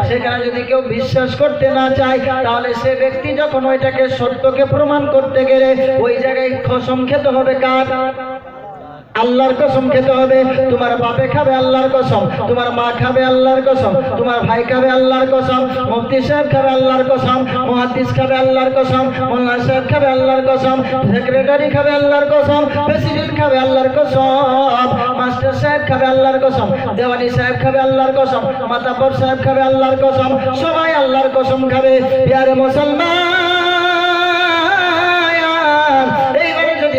সেখানে যদি কেউ বিশ্বাস করতে না চায় তাহলে সে ব্যক্তি যখন ওইটাকে সত্যকে প্রমাণ করতে গেলে ওই জায়গায় কসম খেতে হবে কার? আল্লাহর কসম খেতে হবে। তোমার বাপে খাবে আল্লাহর কসম, তোমার মা খাবে আল্লাহর কসম, তোমার ভাই খাবে আল্লাহর কসম, মুফতি সাহেব খাবে আল্লাহর কসম, মুহাদ্দিস খাবে আল্লাহর কসম, মোল্লা সাহেব খাবে আল্লাহর কসম, সেক্রেটারি খাবে আল্লাহর কসম, প্রেসিডেন্ট খাবে আল্লাহর কসম, মাস্টার সাহেব খাবে আল্লাহর কসম, দেওয়ানি সাহেব খাবে আল্লাহর কসম, মাতাব্বর সাহেব খাবে আল্লাহর কসম, সবাই আল্লাহর কসম খাবে। প্রিয় মুসলমান,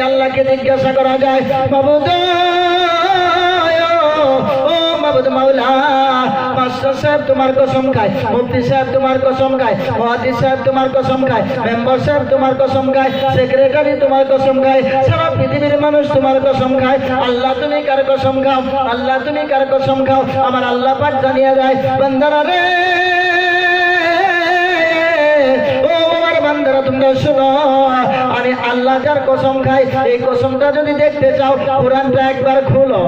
আল্লাহকে জিজ্ঞাসা করা যায়, মাবুদ ও মাবুদ মাওলা, মাস্টার সাহেব তোমার কসম খায়, মুফতি সাহেব তোমার কসম খায়, মুহাদ্দিস সাহেব তোমার কসম খায়, মেম্বার সাহেব তোমার কসম খায়, সেক্রেটারি তোমার কসম খায়, সারা পৃথিবীর মানুষ তোমার কসম খায়। আল্লাহ তুমি কার কসম খাও? আল্লাহ তুমি কার কসম খাও? আমার আল্লাহ পাক জানিয়ে দেয়, বান্দারা রে, ও আমার বান্দারা তোমরা শোনো, আমি আল্লাহ যার কসম খাই, এই কসমটা যদি দেখতে চাও কোরআনটা একবার খুলো,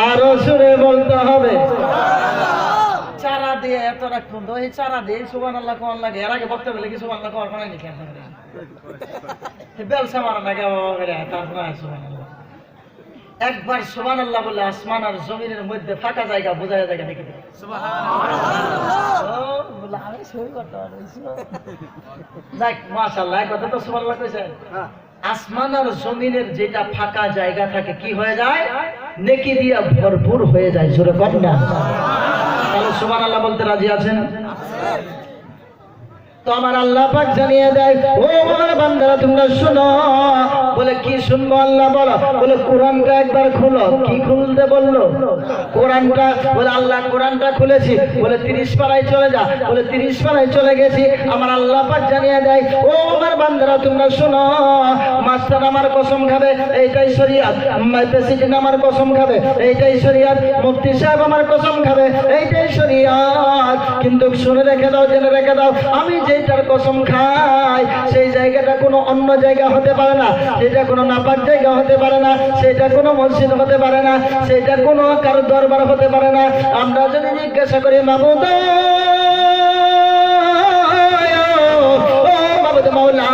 আরো সুরে বলতে হবে। চারা দিয়ে এত রাখুন তো, এই চারা দিয়ে সুবহানাল্লাহ কোন লাগে, এর আগে বক্তব্য লিখি সুবহানাল্লাহ কোন কোন লিখে বেলসা মারা না কে তারপরে সুবহানাল্লাহ একবার সুবহানাল্লাহ বলে আসমান আর জমিনের মধ্যে ফাঁকা জায়গা বোঝা যায় দেখে দেবে সুবহানাল্লাহ। আমি সই করতে পারছি যাক মাশাআল্লাহ, কথা তো সুবহানাল্লাহ কইছেন। আসমান আর জমিনের যেটা ফাঁকা জায়গা থাকে কি হয়ে যায়? নেকি দিয়া ভরপুর হয়ে যায়। জোরে কর না। তাহলে সুবহানাল্লাহ বলতে রাজি আছেন? তো আমার আল্লাহ পাক জানিয়ে দেয়, ও আমার বান্দারা তোমরা শোনো। বলে কি শুনবো আল্লাহ বলো? বলে কোরআনটা একবার খুলো। কি খুলতে বললো? কোরআনটা। বলে আল্লাহ কোরআনটা খুলেছি। বলে 30 পারায় চলে যা। বলে 30 পারায় চলে গেছি। আমার আল্লাহ পাক জানিয়ে দেয়, ও আমার বান্দারা তোমরা শোনো, মাস্টার আমার কসম খাবে, এইটাই শরীয়ত। প্রেসিডেন্ট আমার কসম খাবে, এইটাই শরীয়ত। মুফতি সাহেব আমার কসম খাবে, এইটাই শরীয়ত। কিন্তু শুনে রেখে দাও, জেনে রেখে দাও, আমি যেটার কসম খাই সেই জায়গাটা কোনো অন্য জায়গা হতে পারে না, সেটা কোনো নাপাক জায়গা হতে পারে না, সেটা কোনো মসজিদ হতে পারে না, সেটা কোনো কারো দরবার হতে পারে না। আমরা যদি জিজ্ঞাসা করি, মাবুদ মাওলা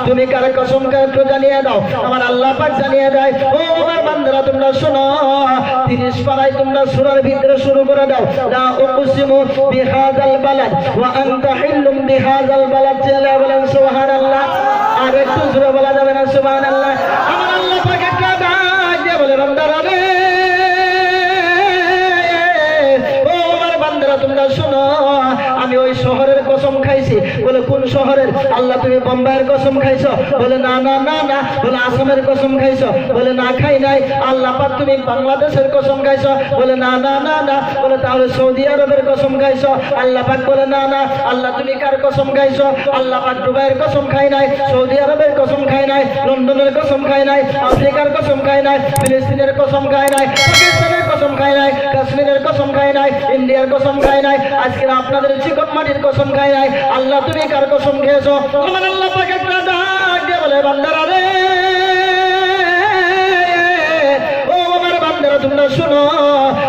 তুমি কার কসম খাও একটু জানিয়ে দাও। আমার আল্লাহ পাক জানিয়ে দেয়, ও আমার বান্দারা তোমরা শোনো, 30 পারায় তোমরা সূরার ভিতরে শুরু করে দাও, লা উকসিমু বিহাযাল বালাদ ওয়া আনতা হিল্লুম বিহাযাল বালাদ। চিল্লা বলেন সুবহানাল্লাহ। আর একটু জোরে বলা যাবে না সুবহানাল্লাহ? আমার আল্লাহ পাক একটা ডাক দিয়ে বলে, বান্দারা রে, ও আমার বান্দারা তোমরা শোনো, আমি ওই শহরের কসম খাইছি। বলে কোন শহরের? আল্লাহ তুমি বোম্বাইয়ের কসম খাইছো? বলে না না না না। বলে আসামের কসম খাইছো? বলে না খাই নাই। আল্লাহ পাক তুমি বাংলাদেশের কসম খাইছো? বলে না না না না। বলে তাহলে সৌদি আরবের কসম খাইছো? আল্লাহ পাক বলে না না। আল্লাহ তুমি কার কসম খাইছো? আল্লাহ পাক দুবাইয়ের কসম খাই নাই, সৌদি আরবের কসম খাই নাই, লন্ডনের কসম খাই নাই, আফ্রিকার কসম খাই নাই, ফিলিস্তিনের কসম খাই নাই, পাকিস্তানের কসম খাই নাই, কাশ্মীরের কসম খাই নাই, ইন্ডিয়ার কসম খাই নাই, আজকে আপনাদের চিকন মাটির কসম খাই নাই। আল্লাহ তুমি কার কসম খেয়েছো? আমার আল্লাহ পাক একটা ডাক দিয়ে বলে, বান্দারা রে, ও আমার বান্দারা তোমরা শোনো,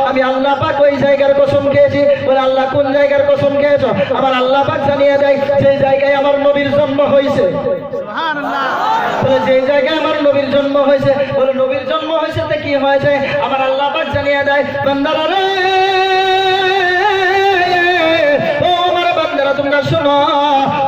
আমি আল্লাহ পাক ওই জায়গার কসম খেয়েছি। বলে আল্লাহ কোন জায়গার কসম খেয়েছো? আমার আল্লাহ পাক জানিয়ে দেয়, যে জায়গায় আমার নবীর জন্ম হয়েছে। সুবহানাল্লাহ। বলে যে জায়গায় আমার নবীর জন্ম হয়েছে। বলে নবীর জন্ম হয়েছে তো কি হয়েছে? আমার আল্লাহ পাক জানিয়ে দেয়, বান্দারা রে, ও আমার বান্দারা তোমরা শোনো,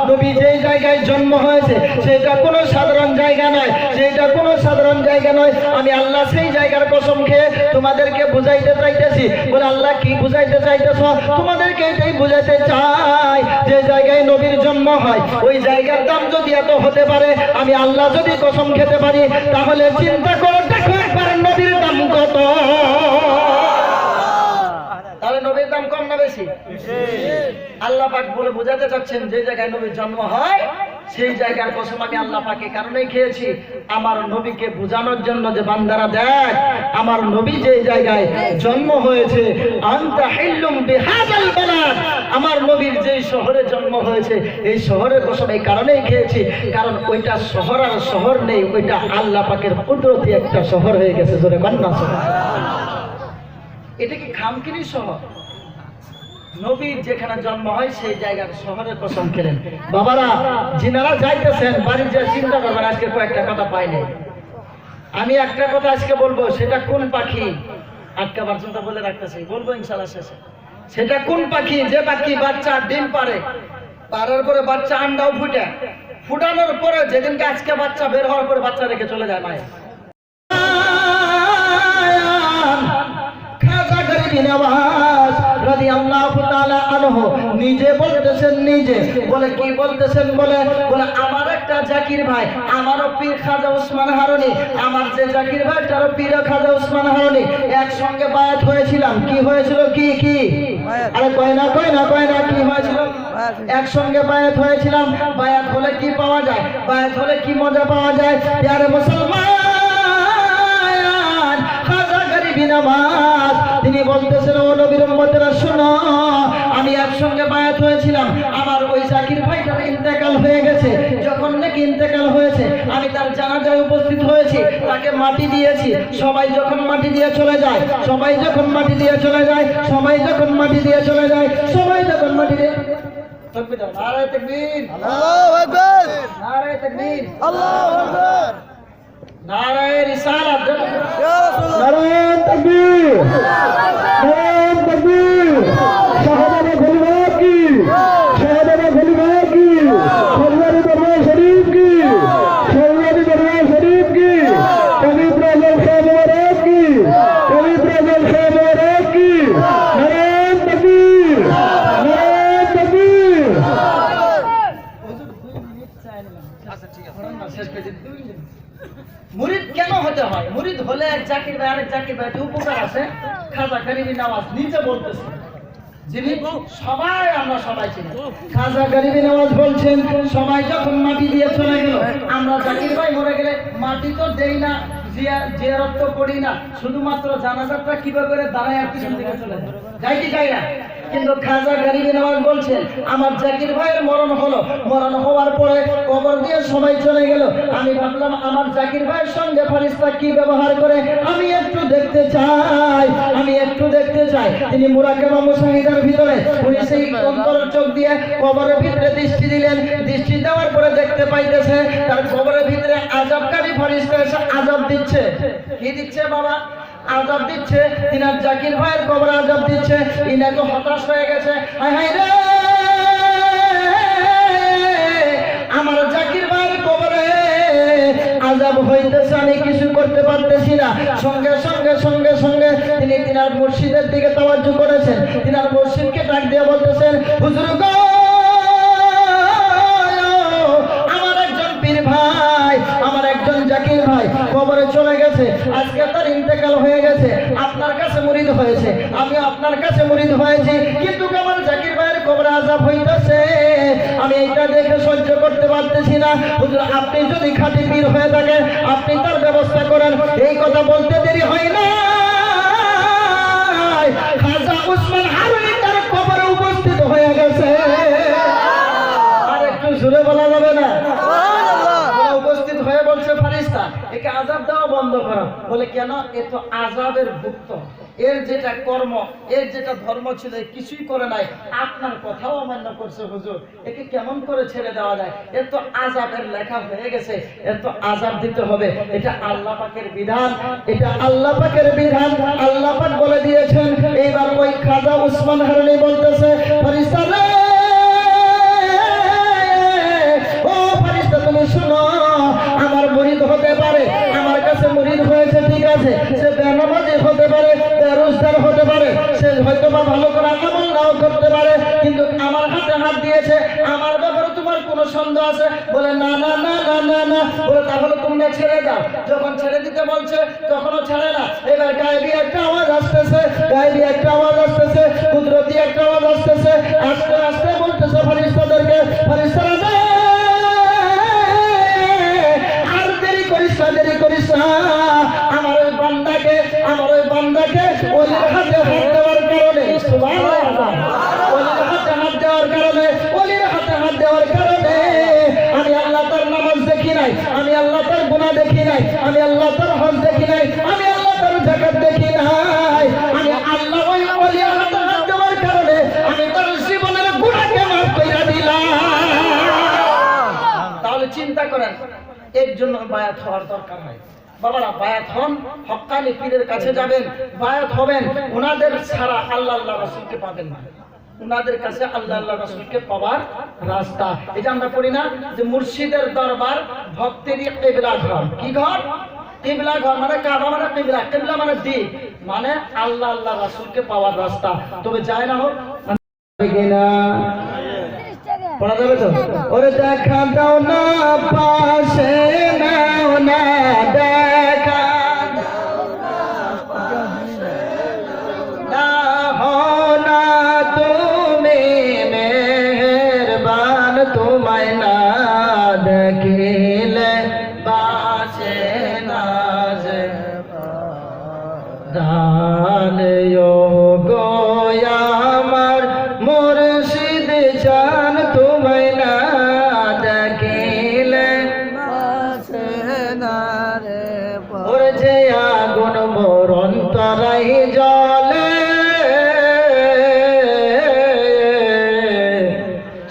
নবী যেই জায়গায় জন্ম হয়েছে সেটা কোনো সাধারণ জায়গা নয়, সেটা কোনো সাধারণ জায়গা নয়। আমি আল্লাহ সেই জায়গার কসম খেয়ে তোমাদেরকে বুঝাইতে চাইতেছি। বলে আল্লাহ কি বুঝাইতে চাইতেছ? তোমাদেরকে এটাই বুঝাইতে চাই, যে জায়গায় নবীর জন্ম হয় ওই জায়গার দাম যদি এত হতে পারে, আমি আল্লাহ যদি কসম খেতে পারি, তাহলে চিন্তা করো, দেখো একবার নবীর দাম কত। তাহলে নবীর দাম কম না বেশি? আল্লাহ পাক বলে বোঝাতে চাচ্ছেন, যে জায়গায় নবীর জন্ম হয় সেই জায়গার কসম আমি আল্লাহ পাকে কারণেই খেয়েছি, আমার নবীকে বোঝানোর জন্য, যে বান্দারা দেখ, আমার নবী যে জায়গায় জন্ম হয়েছে, আনতা হিল্লুম বিহাযাল বালাদ, আমার নবীর যে শহরে জন্ম হয়েছে এই শহরের কসম এই কারণেই খেয়েছি, কারণ ওইটা শহর আর শহর নেই, ওইটা আল্লাহ পাকের কুদরতি একটা শহর হয়ে গেছে। জোরে বান্না শহর। এটা কি খামকিনি শহর? নবীর যেখানে জন্ম হয় সেই জায়গার শহরের কসম খেলেন। বাবারা যিনারা যাইতেছেন বাড়ি যে চিন্তা করবেন, আজকে কয়েকটা কথা পাইনি। আমি একটা কথা আজকে বলবো, সেটা কোন পাখি আটকা পর্যন্ত বলে রাখতেছি, বলবো ইনশাআল্লাহ শেষে। সেটা কোন পাখি? যে পাখি বাচ্চা ডিম পারে, পারার পরে বাচ্চা আন্ডাও ফুটে, ফুটানোর পরে যেদিনকে আজকে বাচ্চা বের হওয়ার পরে বাচ্চা রেখে চলে যায় মায়ের। নিজে বলতেছেন, নিজে বলে কি বলতেছেন, বলে আমার একটা জাকির ভাই, আমারও পীর খাজা উসমান হারুনি, আমার যে জাকির ভাই তারও পীর খাজা উসমান হারুনি, একসঙ্গে বায়াত হয়েছিলাম। কি হয়েছিল? কি কি আরে কয় না কি হয়েছিল? একসঙ্গে বায়াত হয়েছিলাম। বায়াত হলে কি পাওয়া যায়? বায়াত হলে কি মজা পাওয়া যায়? প্যারে মুসলমান, তিনি বলতেছেন, ও নবীর উম্মতেরা শোনো, আমি একসঙ্গে বায়াত হয়েছিলাম, আমার ওই জাকির ভাইটার ইন্তেকাল হয়ে গেছে। যখন নাকি ইন্তেকাল হয়েছে আমি তার জানাজায় উপস্থিত হয়েছি, তাকে মাটি দিয়েছি। সবাই যখন মাটি দিয়ে চলে যায়, সবাই যখন মাটি দিয়ে চলে যায়, সবাই যখন মাটি দিয়ে চলে যায়, সবাই যখন মাটি দিয়ে নারায়ে তাকবীর, আল্লাহু আকবার, নারায়ে তাকবীর, আল্লাহু আকবার, নারায়ে রিসালাত, নারায়ে তাকবীর, নারায়ে তাকবীর, শাহাদাত খলিফা কি, শাহাদাত খলিফা কি, সরওয়ার দরবার শরীফ কি, সরওয়ার দরবার শরীফ কি, পবিত্র জল মুবারক কি, পবিত্র জল মুবারক কি, নারায়ে তাকবীর, নারায়ে তাকবীর। আচ্ছা ঠিক আছে, শেষ করে দিন। মুরিদ কেন হতে হয়? মুরিদ হলে এক জাকির ভাই আরেক জাকির ভাই উপকার আছে। খাজা গরিবী নওয়াজ নিজে বলতেছে, যিনি সবাই আমরা সবাই চিনি। খাজা গরিবী নওয়াজ বলছেন, সবাই যখন মাটি দিয়ে চলে গেল, আমরা জাকির ভাই মরে গেলে মাটি তো দেই না, জিয়ারত তো করি না, শুধুমাত্র জানাজাটা কিভাবে করে দাঁড়ায় আর পিছন থেকে চলে যায়, যাই কি যাই না? কিন্তু খাজা গরিবী নওয়াজ বলছেন, আমার জাকির ভাইয়ের মরণ হলো, মরণ হওয়ার পরে কবর দিয়ে সবাই চলে গেল, আমি ভাবলাম আমার জাকির ভাইয়ের সঙ্গে ফেরেশতা কি ব্যবহার করে আমি একটু দেখতে চাই, আমি একটু দেখতে চাই। তিনি মুরাকাবা মুশাহিদার ভিতরে উনি সেই অন্তরের চোখ দিয়ে কবরের ভিতরে দৃষ্টি দিলেন। দৃষ্টি দেওয়ার পরে দেখতে পাইতেছে তার কবরের ভিতরে আযাবকারী ফেরেশতা এসে আযাব দিচ্ছে। কি দিচ্ছে বাবা? আযাব দিচ্ছে। তিনার জাকির ভাইয়ের কবরে আযাব দিচ্ছে। ইনি তো হতাশ হয়ে গেছে, হায় হায় রে, আমার জাকির ভাইয়ের কবরে আযাব হইতেছে, আমি কিছু করতে পারতেছি না। সঙ্গে সঙ্গে সঙ্গে সঙ্গে তিনি তিনার মুর্শিদের দিকে তাওয়াজ্জু করেছেন। তিনার মুর্শিদকে ডাক দিয়ে বলতেছেন, হুজুর গো, আমার একজন পীর ভাই, আমার একজন জাকির ভাই কবরে চলে গেছে, আজকে তার ইন্তেকাল হয়ে গেছে, আপনার কাছে মুরিদ হয়েছে, আমি আপনার কাছে মুরিদ হয়েছি, কিন্তু আমার জাকির ভাইয়ের কবরে আযাব হইতেছে, আমি এইটা দেখে সহ্য করতে পারতেছি না। হুজুর আপনি যদি খাঁটি পীর হয়ে থাকেন আপনি তার ব্যবস্থা করেন। এই কথা বলতে দেরি হয় না, খাজা উসমান হারুনি তার কবরে উপস্থিত হয়ে গেছে। আর একটু জোরে বলা যাবে না? উপস্থিত হয়ে বলছে, ফেরেশতা একে আযাব দেওয়া বন্ধ করো। বলে কেন? এ তো আযাবের ভুক্ত, এর যেটা কর্ম, এর যেটা ধর্ম ছিল কিছুই করে নাই, আপনার কথাও অমান্য করছে হুজুর, একে কেমন করে ছেড়ে দেওয়া যায়? এর তো আযাবের লেখা হয়ে গেছে, এর তো আযাব দিতে হবে। এটা আল্লাহ পাকের বিধান, এটা আল্লাহ পাকের বিধান, আল্লাহ পাক বলে দিয়েছেন। এইবার ওই খাজা উসমান হারুনি বলতেছে, ফেরেশতা রে, ও ফেরেশতা তুমি শুনো, আমার মুরিদ হতে পারে, আমার কাছে মুরিদ হয়েছে, ঠিক আছে, সে বেনামাজি হতে পারে, বেরোজগার হতে পারে, সে হয়তো বা ভালো করে আমল নাও করতে পারে, কিন্তু আমার হাতে হাত দিয়েছে, আমার ব্যাপারে তোমার কোনো সন্দেহ আছে? বলে না না না না না না। বলে তাহলে তোমরা ছেড়ে দাও। যখন ছেড়ে দিতে বলছে তখনও ছাড়ে না। এবার গায়েবী একটা আওয়াজ আসতেছে, গায়েবী একটা আওয়াজ আসতেছে, কুদরতি একটা আওয়াজ আসতেছে, আস্তে আস্তে বলতেছে ফেরেশতাদেরকে, ফেরেশতারা দেরি করিস না, আমার ওই বান্দাকে, আমার ওই বান্দাকে ওলির হাতে হাত দেওয়ার কারণে, সুবহানাল্লাহ, ওলির হাতে হাত দেওয়ার কারণে, ওলির হাতে হাত দেওয়ার কারণে আমি আল্লাহ তার নামাজ দেখি নাই, আমি আল্লাহ তার গুনাহ দেখি নাই, আমি আল্লাহ তার হজ দেখি নাই, আমি আল্লাহ তার যাকাত দেখি নাই, আমি আল্লাহ ওই ওলির হাতে হাত দেওয়ার কারণে আমি করেন, এর জন্য বায়াত হওয়ার দরকার হয়। বাবারা বায়াত হন, হক্কানি পীরের কাছে যাবেন, বায়াত হবেন, ওনাদের ছাড়া আল্লাহ আল্লাহ রাসূলকে পাবেন না। ওনাদের কাছে আল্লাহ আল্লাহ রাসূলকে পাওয়ার রাস্তা। এটা আমরা পড়ি না যে মুর্শিদের দরবার ভক্তেরই কিবলা ঘর। কি ঘর? কিবলা ঘর মানে কাবা মানে কিবলা, কিবলা মানে দিক, মানে আল্লাহ আল্লাহ রাসূলকে পাওয়ার রাস্তা। তবে যায় না হোক কিনা পড়া যাবে তো? ওরে দেখা দাও না পাশে নাও না, দেখা না হো না তুমি মেহেরবান, তোমায় না দেখিলে বাঁচে না যে দান গো আমার মুর্শিদ জান, তোমায় না দেখিলে বাঁচে না রে। ওরে যে আগুন মোর অন্তরাই জ্বলে,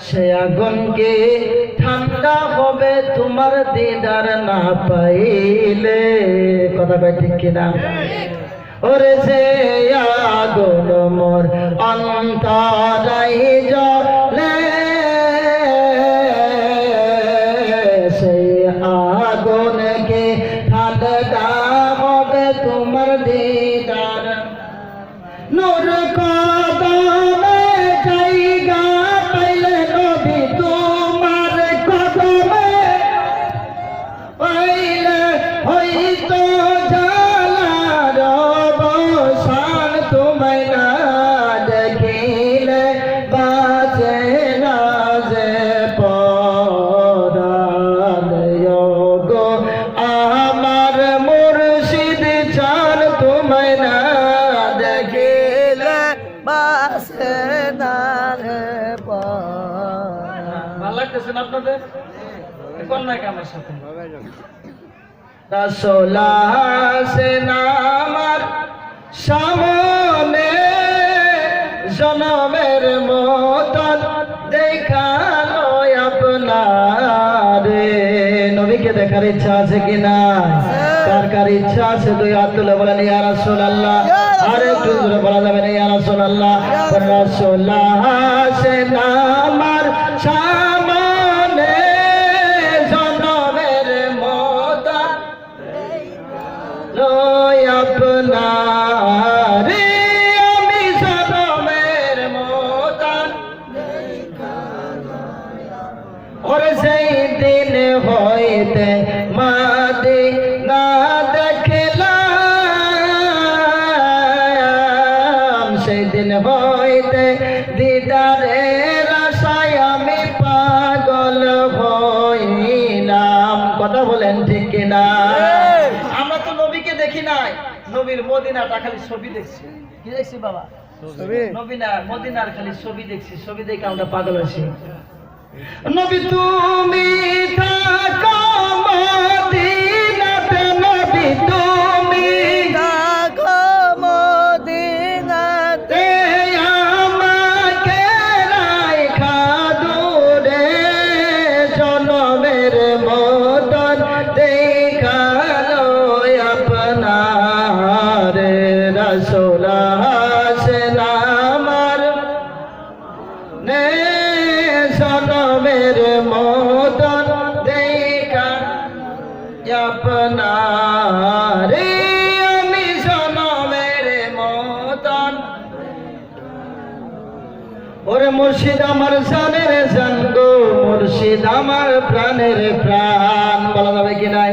সে আগুনকে ঠান্ডা হবে তোমার দিদার না পাইলে। কথা কয় ঠিক কিনা? ওরে যে আগুন মোর অন্তরাই জ্বলে, সেই আগুনকে ঠান্ডা হবে তোমার দিদার। নূর কদমে জায়গা পাইলে নবী তোমার কদমে পাইলে হইতো জালার অবসান, তোমায় না দেখিলে বাঁচে না যে পরাণ গো আমার মুর্শিদ চান, তোমায় না দেখিলে বাঁচে না রে পরাণ। ভালো লাগতেছে না আপনাদের? কোন না আমার সাথে রাসূল আসেন আমার সামনে, জনমের মতন দেখালো আপনারে। নবীকে দেখার ইচ্ছা আছে কিনা? কার কার ইচ্ছা আছে? দুই হাত তুলে বলেন ইয়া রাসূলুল্লাহ। আর একটু জোরে বলা যাবে না ইয়া রাসূলুল্লাহ? রাসূল আসেন আমার সামনে, জনমের মতন লয় আপনারে, আমি জনমের মতন। ওরে সেই দিন হইতে মদিনা দেখলাম, সেই দিন হইতে দিদারের আশায় আমি পাগল হইলাম। কথা বলেন ঠিক কিনা? আমরা তো নবীকে দেখি নাই, নবীর মদিনাটা খালি ছবি দেখছি। কি দেখছি বাবা? মদিনার খালি ছবি দেখছি, ছবি দেখে আমরা পাগল আছি। নবী তুমি থাকো মদিনাতে, নবী তুমি থাকো মদিনাতে, আমাকে রাইখা দূরে, জনমের মতন দেখালো আপনারে। রাসূল আসেন আমার নে, জনমের মতন দেখা আপনারে, আমি জনমের মতন। ওরে মুর্শিদ আমার জানের জান গো, মুর্শিদ আমার প্রাণের প্রাণ। বলা যাবে কি নাই?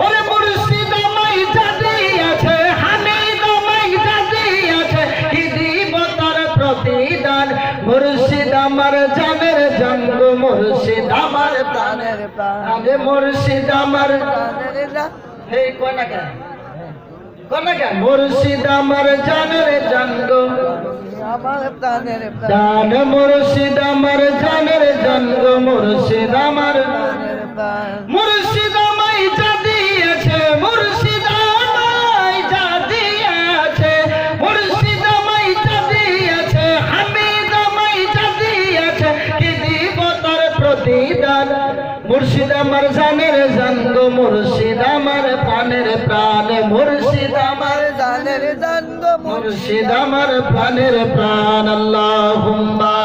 ওরে মুর্শিদ আমায় জাতি আছে, হামিদ আমায় জাতি আছে, কি দিব তার প্রতিদান। মুর্শিদ আমার জানের জান গো, মুর্শিদ আমার প্রাণের প্রাণ। আরে মুর্শিদ আমার প্রাণের জান। হে কই না কেন? কই না কেন? মুর্শিদ আমার জানের জান গো, আমার প্রাণের প্রাণ। মুর্শিদ আমার জানের জান গো, মুর্শিদ আমার প্রাণের প্রাণ। মুর্শিদ আমায় জাতি আছে, মুর্শিদ আমায় জাতি আছে, মুর্শিদ আমায় জাতি আছে, হামিদ আমায় জাতি আছে, কি দিব তার প্রতিদান। মুর্শিদ আমার জানের জান গো মুর্শিদ আমার প্রাণের প্রাণ মুর্শিদ আমার জানের জান গো মুর্শিদ আমার প্রাণের প্রাণ আল্লাহুম্মা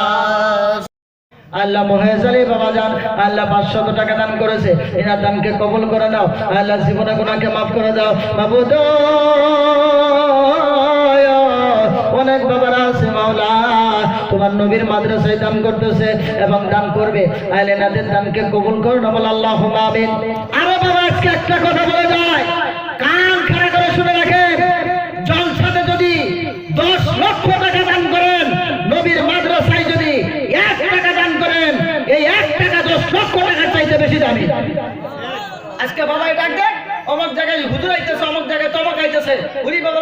আল্লাহ মহেশ আলী বাবা জান আল্লাহ 500 টাকা দান করেছে এনার দানকে কবুল করে নাও আল্লাহ জীবনে গুনাহকে মাফ করে দাও মাবুদ অনেক বাবারা আছে মাওলা তোমার নবীর মাদ্রাসায় দান করতেছে এবং দান করবে আল্লাহ এনাদের দানকে কবুল করো না বল আল্লাহুম্মা আমিন। আরে বাবা আজকে একটা কথা বলে যায় কান খাড়া করে শুনে রাখেন জলসাতে যদি 10 লক্ষ টাকা দান করেন নবীর মাদ্রাসায় যদি 1 টাকা দান করেন এই 1 টাকা 10 লক্ষ টাকার চাইতে বেশি দামি। আজকে বাবাই ডাক দেন অমুক জায়গায় হুজুর আইতেছে অমুক জায়গায় তমক আইতেছে উনি বাবা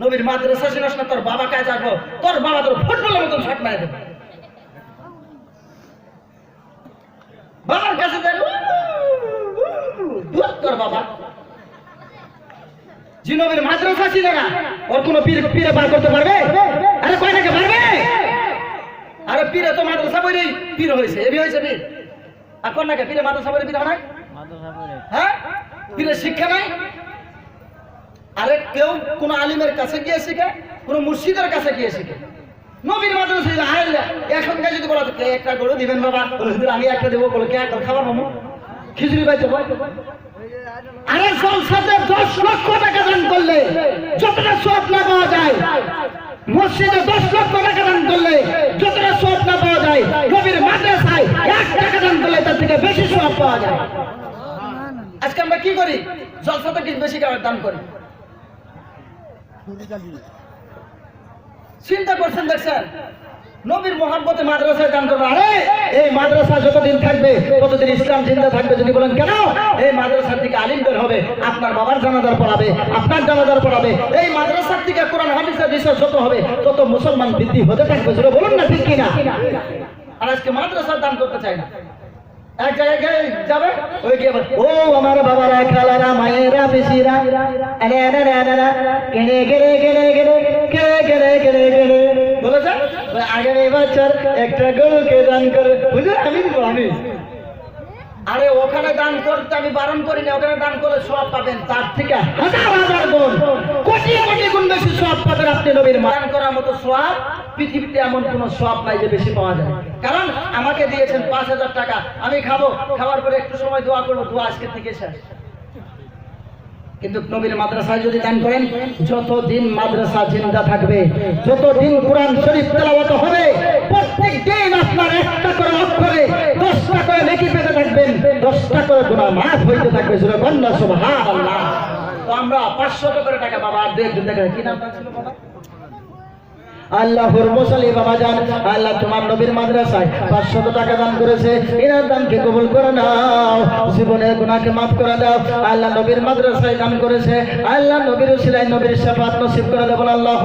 নবীর মাদ্রাসা ছিল না তোর বাবা কাজ আসবো তোর বাবা তোর ফুটবলের মতন শট মারে দেবে বাবার কাছে যাই তোর বাবা যে নবীর মাদ্রাসা ছিল না ওর কোনো পীরে পার করতে পারবে? আরে কয় নাকি পারবে? আরে পীরে তো মাদ্রাসা বইলেই পীর হয়েছে এবি হয়েছে পীর আর কোন নাকি পীরে মাদ্রাসা বইলে পীর হয় না? হ্যাঁ পীরের শিক্ষা নাই। আরে কেউ কোন আলিমের কাছে গিয়ে শিখে কোন মুর্শিদের কাছে গিয়ে শিখে নবীর মাদ্রাসা এখনকার যদি বলা একটা গরু দিবেন বাবা আমি একটা দেবো বলে কে একটা খাবার মামু খিচুড়ি পাইতে আরে সংসারে 10 লক্ষ টাকা দান করলে যতটা সওয়াব না পাওয়া যায় মসজিদে 10 লক্ষ টাকা দান করলে যতটা সওয়াব না পাওয়া যায় নবীর মাদ্রাসায় 1 টাকা দান করলে তার থেকে বেশি সওয়াব পাওয়া যায়। আজকে আমরা কি করি জলসাতে কিছু বেশি টাকা দান করি চিন্তা করছেন দেখছেন নবীর মোহাম্মতে মাদ্রাসায় দান করবে। আরে এই মাদ্রাসা যতদিন থাকবে ততদিন ইসলাম জিন্দা থাকবে। যদি বলেন কেন এই মাদ্রাসা থেকে আলিম বের হবে আপনার বাবার জানাজার পড়াবে আপনার জানাজার পড়াবে এই মাদ্রাসা থেকে কোরআন হাদিসের রিসার্চ যত হবে তত মুসলমান বৃদ্ধি হতে থাকবে। যদি বলুন না ঠিক কিনা? আর আজকে মাদ্রাসা দান করতে চাই না এক জায়গায় যাবে ওই কি ও আমার বাবারা খালারা মায়েরা পিসিরা আরে আরে আরে কেড়ে কেড়ে কেড়ে কেড়ে কেড়ে কেড়ে কেড়ে কেড়ে বলে যা আগের বছর একটা গরুকে দান করে বুঝলে আমি দিব আমি। আরে ওখানে দান করতে আমি বারণ করি না ওখানে দান করলে সওয়াব পাবেন তার থেকে হাজার হাজার গুণ কোটি কোটি গুণ বেশি সওয়াব পাবেন আপনি নবীর দান করার মতো সওয়াব পৃথিবীতে এমন কোনো সওয়াব নাই যে বেশি পাওয়া যায়। কারণ আমাকে দিয়েছেন 5000 টাকা আমি খাবো খাওয়ার পরে একটু সময় দোয়া করবো দোয়া আজকে থেকে শেষ। কিন্তু নবীর মাদ্রাসায় যদি দান করেন যতদিন মাদ্রাসা জিন্দা থাকবে যতদিন কোরআন শরীফ তেলাওয়াত হবে প্রত্যেক দিন আপনার একটা করে অক্ষরে 10টা করে নেকি পেতে থাকবেন 10টা করে গুনাহ মাফ হইতে থাকবে। জোরে বলেন সুবহানাল্লাহ। তো আমরা 500 করে টাকা বাবা আর 2 টাকা কি নাম ছিল বাবা আল্লাহর মুসল্লি বাবা জান আল্লাহ তোমার নবীর মাদ্রাসায় 500 টাকা দান করেছে এনার দানকে কবুল করে নাও জীবনের গুনাহকে মাফ করে দাও। আল্লাহ নবীর মাদ্রাসায় দান করেছে আল্লাহ নবীর উসিলায় নবীর শাফাত নসিব করে দাও। আল্লাহ